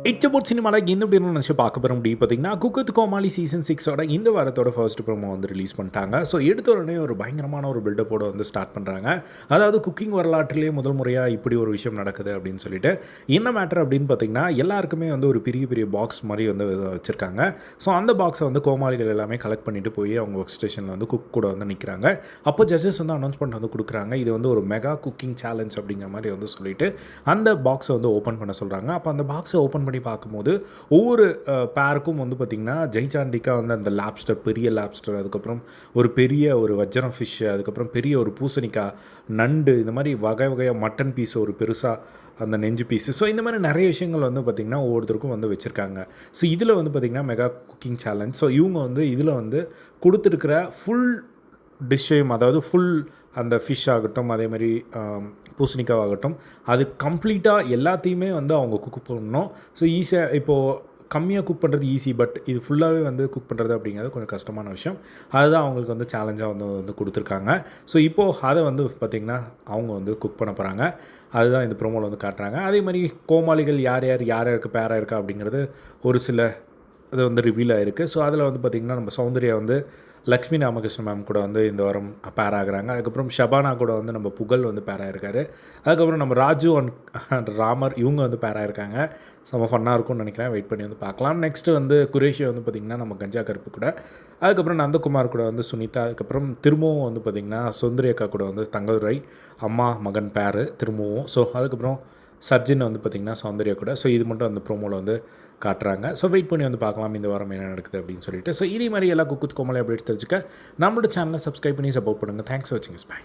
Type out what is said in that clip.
It's about சினிமாவில் இந்த அப்படின்னு நினச்சி பார்க்க போகிற முடியும் பார்த்தீங்கன்னா குக்கத் கோமாளி சீசன் 6ஓட இந்த வாரத்தோட ஃபர்ஸ்ட் ப்ரோமோ வந்து ரிலீஸ் பண்ணிட்டாங்க. ஸோ எடுத்த உடனே ஒரு பயங்கரமான ஒரு பில்டப்போட வந்து ஸ்டார்ட் பண்ணுறாங்க. அதாவது குக்கிங் வரலாற்றிலேயே முதல் முறையாக இப்படி ஒரு விஷயம் நடக்குது அப்படின்னு சொல்லிட்டு என்ன மேட்டர் அப்படின்னு பார்த்தீங்கன்னா எல்லாருக்குமே வந்து ஒரு பெரிய பெரிய பாக்ஸ் மாதிரி வந்து வச்சுருக்காங்க. ஸோ அந்த பாக்ஸை வந்து கோமாளிகள் எல்லாமே கலெக்ட் பண்ணிட்டு போய் அவங்க ஒர்க் ஸ்டேஷனில் வந்து குக் கூட வந்து நிற்கிறாங்க. அப்போ ஜட்ஜஸ் வந்து அனௌன்ஸ்மெண்ட் வந்து கொடுக்குறாங்க. இது வந்து ஒரு மெகா குக்கிங் சேலஞ்ச் அப்படிங்கிற மாதிரி வந்து சொல்லிட்டு அந்த பாக்ஸை வந்து ஓப்பன் பண்ண சொல்கிறாங்க. அப்போ அந்த பாக்ஸை ஓப்பன் பண்ணி பார்க்கும்போது ஒவ்வொரு பேருக்கும் வந்து பார்த்திங்கன்னா ஜெய்சாண்டிக்கா வந்து அந்த லாப்ஸ்டர், பெரிய லாப்ஸ்டர், அதுக்கப்புறம் ஒரு பெரிய ஒரு வஜ்ரம் ஃபிஷ்ஷு, அதுக்கப்புறம் பெரிய ஒரு பூசணிக்காய், நண்டு, இந்த மாதிரி வகை வகையாக மட்டன் பீஸ் ஒரு பெருசாக அந்த நெஞ்சு பீஸு. ஸோ இந்த மாதிரி நிறைய விஷயங்கள் வந்து பார்த்திங்கன்னா ஒவ்வொருத்தருக்கும் வந்து வச்சுருக்காங்க. ஸோ இதில் வந்து பார்த்திங்கன்னா மெகா குக்கிங் சேலஞ்ச். ஸோ இவங்க வந்து இதில் வந்து கொடுத்துருக்கிற ஃபுல் டிஷ்ஷையும், அதாவது ஃபுல் அந்த ஃபிஷ் ஆகட்டும், அதே மாதிரி பூசணிக்காவாகட்டும், அது கம்ப்ளீட்டாக எல்லாத்தையுமே வந்து அவங்க குக் பண்ணணும். ஸோ ஈஸியாக இப்போது கம்மியாக குக் பண்ணுறது ஈஸி, பட் இது ஃபுல்லாகவே வந்து குக் பண்ணுறது அப்படிங்கிறது கொஞ்சம் கஷ்டமான விஷயம். அதுதான் அவங்களுக்கு வந்து சேலஞ்சாக வந்து கொடுத்துருக்காங்க. ஸோ இப்போது அதை வந்து பார்த்திங்கன்னா அவங்க வந்து குக் பண்ண போகிறாங்க. அதுதான் இந்த ப்ரோமோவில் வந்து காட்டுறாங்க. அதே மாதிரி கோமாளிகள் யார் யாருக்கு பேராக இருக்கா அப்படிங்கிறது ஒரு சில இது வந்து ரிவீல் ஆகிருக்கு. ஸோ அதில் வந்து பார்த்திங்கன்னா நம்ம சௌந்தர்யா வந்து லக்ஷ்மி ராமகிருஷ்ணன் மேம் கூட வந்து இந்த வாரம் பேர் ஆகுறாங்க. அதுக்கப்புறம் ஷபானா கூட வந்து நம்ம புகழ் வந்து பேர் ஆகிருக்காரு. அதுக்கப்புறம் நம்ம ராஜு அண்ட் ராமர் இவங்க வந்து பேர் ஆகிருக்காங்க. செம்ம ஃபன்னாக இருக்கும்னு நினைக்கிறேன். வெயிட் பண்ணி வந்து பார்க்கலாம். நெக்ஸ்ட்டு வந்து குரேஷி வந்து பார்த்திங்கன்னா நம்ம கஞ்சா கருப்பு கூட, அதுக்கப்புறம் நந்தகுமார் கூட வந்து சுனிதா, அதுக்கப்புறம் திரும்பவும் வந்து பார்த்திங்கன்னா சுந்தரி அக்கா கூட வந்து தங்கதுரை அம்மா மகன் பேர் திரும்பவும். ஸோ அதுக்கப்புறம் சர்ஜின் வந்து பார்த்திங்கன்னா சௌந்தர்யா கூட. ஸோ இது மட்டும் அந்த ப்ரோமோவில் வந்து காட்டுறாங்க. ஸோ வெயிட் பண்ணி வந்து பார்க்கலாம் இந்த வாரம் என்ன நடக்குது அப்படின்னு சொல்லிட்டு. ஸோ இதே மாதிரி எல்லா குக்குத் கோமாளி அப்டேட்ஸ் தெரிஞ்சுக்க நம்மளோட சேனலை சப்ஸ்கிரைப் பண்ணி சப்போர்ட் பண்ணுங்கள். தேங்க்ஸ் ஃபார் வாட்சிங். பை.